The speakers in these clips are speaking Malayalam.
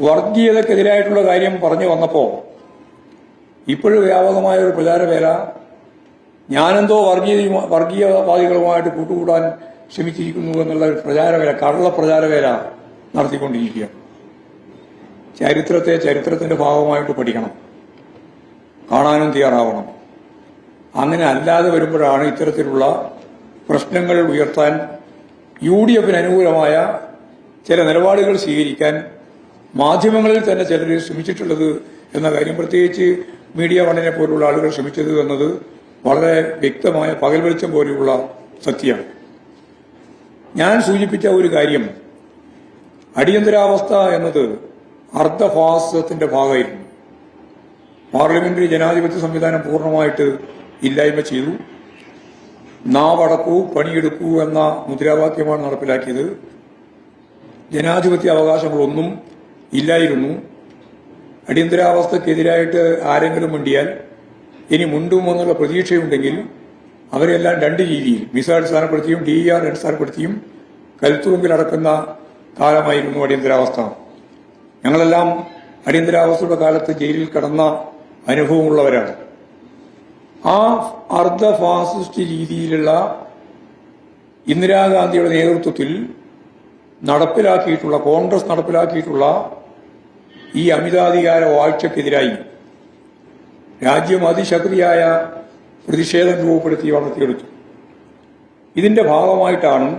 വർഗീയതക്കെതിരായിട്ടുള്ള കാര്യം പറഞ്ഞു വന്നപ്പോൾ ഇപ്പോഴും വ്യാപകമായ ഒരു പ്രചാരവേല ഞാനെന്തോ വർഗീയവാദികളുമായിട്ട് കൂട്ടുകൂടാൻ ശ്രമിച്ചിരിക്കുന്നു എന്നുള്ള ഒരു പ്രചാരവേല, കള്ള പ്രചാരവേല നടത്തിക്കൊണ്ടിരിക്കുകയാണ്. ചരിത്രത്തിന്റെ ഭാഗമായിട്ട് പഠിക്കണം, കാണാനും തയ്യാറാവണം. അങ്ങനെ അല്ലാതെ വരുമ്പോഴാണ് ഇത്തരത്തിലുള്ള പ്രശ്നങ്ങൾ ഉയർത്താൻ UDF-ന് അനുകൂലമായ ചില നിലപാടുകൾ സ്വീകരിക്കാൻ മാധ്യമങ്ങളിൽ തന്നെ ചിലർ ശ്രമിച്ചിട്ടുള്ളത് എന്ന കാര്യം, പ്രത്യേകിച്ച് മീഡിയ വണ്ണിനെ പോലുള്ള ആളുകൾ ശ്രമിച്ചത് എന്നത് വളരെ വ്യക്തമായ പകൽ വെളിച്ചം പോലെയുള്ള സത്യമാണ്. ഞാൻ സൂചിപ്പിച്ച ഒരു കാര്യം, അടിയന്തരാവസ്ഥ എന്നത് അർദ്ധഫാസിസത്തിന്റെ ഭാഗമായിരുന്നു. പാർലമെന്ററി ജനാധിപത്യ സംവിധാനം പൂർണ്ണമായിട്ട് ഇല്ലായ്മ ചെയ്തു. നാവടക്കൂ പണിയെടുക്കൂ എന്ന മുദ്രാവാക്യമാണ് നടപ്പിലാക്കിയത്. ജനാധിപത്യ അവകാശങ്ങളൊന്നും ഇല്ലായിരുന്നു. അടിയന്തരാവസ്ഥക്കെതിരായിട്ട് ആരെങ്കിലും മിണ്ടിയാൽ ഇനി മുണ്ടുമെന്നുള്ള പ്രതീക്ഷയുണ്ടെങ്കിൽ അവരെല്ലാം രണ്ട് രീതിയിൽ വിസ അടിസ്ഥാനപ്പെടുത്തിയും DER അടിസ്ഥാനപ്പെടുത്തിയും കൽത്തുറുമ്പിലടക്കുന്ന കാലമായിരുന്നു അടിയന്തരാവസ്ഥ. ഞങ്ങളെല്ലാം അടിയന്തരാവസ്ഥയുടെ കാലത്ത് ജയിലിൽ കടന്ന അനുഭവമുള്ളവരാണ്. ആ അർദ്ധ ഫാസിസ്റ്റ് രീതിയിലുള്ള ഇന്ദിരാഗാന്ധിയുടെ നേതൃത്വത്തിൽ കോൺഗ്രസ് നടപ്പിലാക്കിയിട്ടുള്ള ഈ അമിതാധികാര വാഴ്ചക്കെതിരായി രാജ്യം അതിശക്തിയായ പ്രതിഷേധം രൂപപ്പെടുത്തി വളർത്തിയെടുത്തു. ഇതിന്റെ ഭാഗമായിട്ടാണ്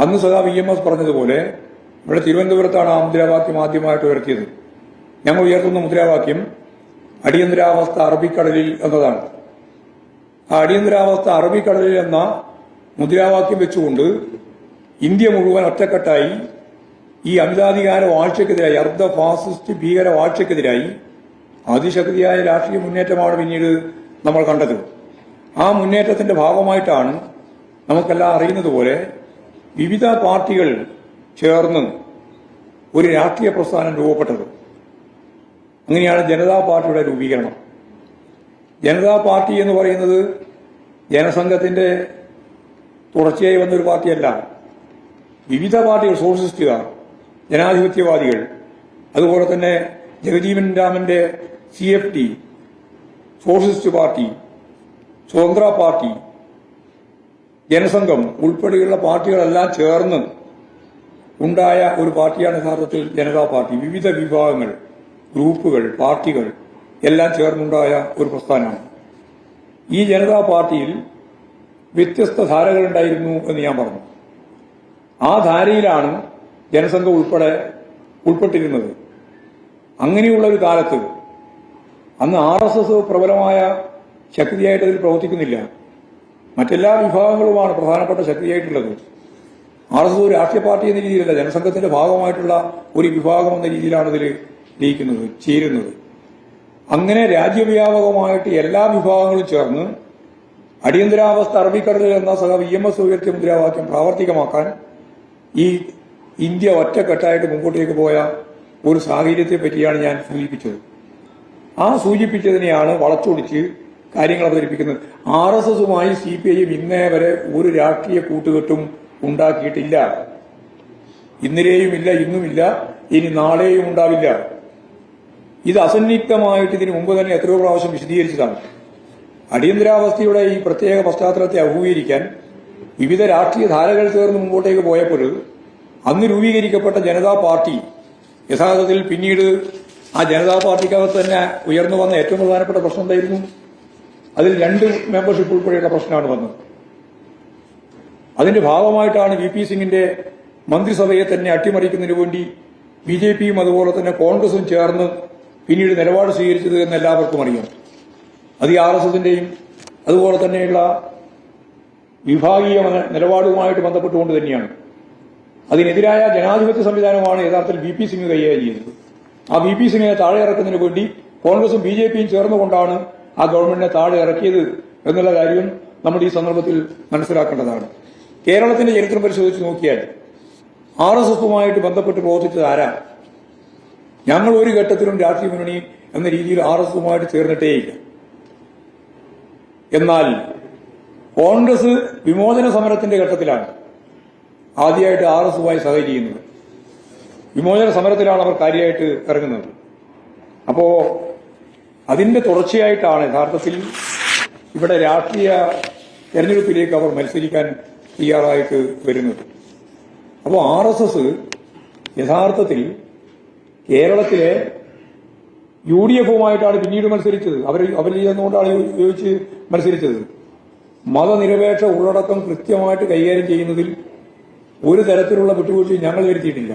അന്ന് സഖാവ് EMS പറഞ്ഞതുപോലെ ഇവിടെ തിരുവനന്തപുരത്താണ് ആ മുദ്രാവാക്യം ആദ്യമായിട്ട് ഉയർത്തിയത്. ഞങ്ങൾ ഉയർത്തുന്ന മുദ്രാവാക്യം അടിയന്തരാവസ്ഥ അറബിക്കടലിൽ എന്നതാണ്. ആ അടിയന്തരാവസ്ഥ അറബിക്കടലിൽ എന്ന മുദ്രാവാക്യം വെച്ചുകൊണ്ട് ഇന്ത്യ മുഴുവൻ ഒറ്റക്കെട്ടായി ഈ അമിതാധികാര വാഴ്ചക്കെതിരായി, അർദ്ധ ഫാസിസ്റ്റ് ഭീകര വാഴ്ചക്കെതിരായി അതിശക്തിയായ രാഷ്ട്രീയ മുന്നേറ്റമാണ് പിന്നീട് നമ്മൾ കണ്ടത്. ആ മുന്നേറ്റത്തിന്റെ ഭാഗമായിട്ടാണ് നമുക്കെല്ലാം അറിയുന്നത് പോലെ വിവിധ പാർട്ടികൾ ചേർന്ന് ഒരു രാഷ്ട്രീയ പ്രസ്ഥാനം രൂപപ്പെട്ടത്. അങ്ങനെയാണ് ജനതാ പാർട്ടിയുടെ രൂപീകരണം. ജനതാ പാർട്ടി എന്ന് പറയുന്നത് ജനസംഘത്തിന്റെ തുടർച്ചയായി വന്നൊരു പാർട്ടിയല്ല. വിവിധ പാർട്ടികൾ, സോഷ്യലിസ്റ്റുകാർ, ജനാധിപത്യവാദികൾ, അതുപോലെ തന്നെ ജഗജീവൻ രാമന്റെ CFD, സോഷ്യലിസ്റ്റ് പാർട്ടി, സ്വതന്ത്ര പാർട്ടി, ജനസംഘം ഉൾപ്പെടെയുള്ള പാർട്ടികളെല്ലാം ചേർന്ന് ഉണ്ടായ ഒരു പാർട്ടിയാണ് യഥാർത്ഥത്തിൽ ജനതാ പാർട്ടി. വിവിധ വിഭാഗങ്ങൾ, ഗ്രൂപ്പുകൾ, പാർട്ടികൾ എല്ലാം ചേർന്നുണ്ടായ ഒരു പ്രസ്ഥാനമാണ്. ഈ ജനതാ പാർട്ടിയിൽ വ്യത്യസ്ത ധാരകളുണ്ടായിരുന്നു എന്ന് ഞാൻ പറഞ്ഞു. ആ ധാരയിലാണ് ജനസംഘം ഉൾപ്പെട്ടിരുന്നത്. അങ്ങനെയുള്ള ഒരു കാലത്ത് അന്ന് RSS പ്രബലമായ ശക്തിയായിട്ട് അതിൽ പ്രവർത്തിക്കുന്നില്ല. മറ്റെല്ലാ വിഭാഗങ്ങളുമാണ് പ്രധാനപ്പെട്ട ശക്തിയായിട്ടുള്ളത്. RSS ഒരു രാഷ്ട്രീയ പാർട്ടി എന്ന രീതിയിലല്ല, ജനസംഘത്തിന്റെ ഭാഗമായിട്ടുള്ള ഒരു വിഭാഗം എന്ന രീതിയിലാണ് ഇതിൽ ചേരുന്നത്. അങ്ങനെ രാജ്യവ്യാപകമായിട്ട് എല്ലാ വിഭാഗങ്ങളും ചേർന്ന് അടിയന്തരാവസ്ഥ അറബിക്കടലിൽ എന്ന സഖാവ് EMS ഉയർത്തിയ മുദ്രാവാക്യം പ്രാവർത്തികമാക്കാൻ ഈ ഇന്ത്യ ഒറ്റക്കെട്ടായിട്ട് മുമ്പോട്ടേക്ക് പോയ ഒരു സാഹചര്യത്തെ പറ്റിയാണ് ഞാൻ സൂചിപ്പിച്ചത്. ആ സൂചിപ്പിച്ചതിനെയാണ് വളച്ചൊടിച്ച് കാര്യങ്ങൾ അവതരിപ്പിക്കുന്നത്. RSSുമായി CPIM ഇന്നേ വരെ ഒരു രാഷ്ട്രീയ കൂട്ടുകെട്ടും ഉണ്ടാക്കിയിട്ടില്ല. ഇന്നലെയും ഇല്ല, ഇന്നുമില്ല, ഇനി നാളെയും ഉണ്ടാവില്ല. ഇത് അസന്നിഗ്ധമായിട്ട് ഇതിനു മുമ്പ് തന്നെ എത്രയോ പ്രാവശ്യം വിശദീകരിച്ചതാണ്. അടിയന്തരാവസ്ഥയുടെ ഈ പ്രത്യേക പശ്ചാത്തലത്തെ അഭിമുഖീകരിക്കാൻ വിവിധ രാഷ്ട്രീയ ധാരകൾ ചേർന്ന് മുമ്പോട്ടേക്ക് പോയപ്പോൾ അന്ന് രൂപീകരിക്കപ്പെട്ട ജനതാ പാർട്ടി യഥാർത്ഥത്തിൽ പിന്നീട് ആ ജനതാ പാർട്ടിക്കകത്ത് തന്നെ ഉയർന്നു വന്ന ഏറ്റവും പ്രധാനപ്പെട്ട പ്രശ്നം എന്തായിരുന്നു? അതിൽ 2 മെമ്പർഷിപ്പ് ഉൾപ്പെടെയുള്ള പ്രശ്നമാണ് വന്നത്. അതിന്റെ ഭാഗമായിട്ടാണ് VP സിംഗിന്റെ മന്ത്രിസഭയെ തന്നെ അട്ടിമറിക്കുന്നതിന് വേണ്ടി BJPയും അതുപോലെ തന്നെ കോൺഗ്രസും ചേർന്ന് പിന്നീട് നിലപാട് സ്വീകരിച്ചത് എന്ന് എല്ലാവർക്കും അറിയാം. അത് RSSന്റെയും അതുപോലെ തന്നെയുള്ള വിഭാഗീയ നിലപാടുമായിട്ട് ബന്ധപ്പെട്ടുകൊണ്ട് തന്നെയാണ്. അതിനെതിരായ ജനാധിപത്യ സംവിധാനമാണ് യഥാർത്ഥത്തിൽ VP സിംഗ് കൈകാര്യം ചെയ്തത്. ആ VP സിംഗിനെ താഴെ ഇറക്കുന്നതിന് വേണ്ടി കോൺഗ്രസും BJPയും ചേർന്നുകൊണ്ടാണ് ആ ഗവൺമെന്റിനെ താഴെ ഇറക്കിയത് എന്നുള്ള കാര്യം നമ്മൾ ഈ സന്ദർഭത്തിൽ മനസ്സിലാക്കേണ്ടതാണ്. കേരളത്തിന്റെ ചരിത്രം പരിശോധിച്ച് നോക്കിയാൽ RSSുമായിട്ട് ബന്ധപ്പെട്ട് പ്രവർത്തിച്ചത് ആരാ? ഞങ്ങൾ ഒരു ഘട്ടത്തിലും രാഷ്ട്രീയ മുന്നണി എന്ന രീതിയിൽ RSSുമായിട്ട് ചേർന്നിട്ടേയില്ല. എന്നാൽ കോൺഗ്രസ് വിമോചന സമരത്തിന്റെ ഘട്ടത്തിലാണ് ആദ്യമായിട്ട് RSSുമായി സഹകരിക്കുന്നത്. വിമോചന സമരത്തിലാണ് അവർ കാര്യമായിട്ട് ഇറങ്ങുന്നത്. അപ്പോ അതിന്റെ തുടർച്ചയായിട്ടാണ് യഥാർത്ഥത്തിൽ ഇവിടെ രാഷ്ട്രീയ തെരഞ്ഞെടുപ്പിലേക്ക് അവർ മത്സരിക്കാൻ തയ്യാറായിട്ട് വരുന്നത്. അപ്പോൾ RSS യഥാർത്ഥത്തിൽ കേരളത്തിലെ UDF-ഉമായിട്ടാണ് പിന്നീട് മത്സരിച്ചത്. അവർ ചെയ്യുന്നതുകൊണ്ടാണ് യോജിച്ച് മത്സരിച്ചത്. മതനിരപേക്ഷ ഉള്ളടക്കം കൃത്യമായിട്ട് കൈകാര്യം ചെയ്യുന്നതിൽ ഒരു തരത്തിലുള്ള വിട്ടുവീഴ്ചയും ഞങ്ങൾ വരുത്തിയിട്ടില്ല.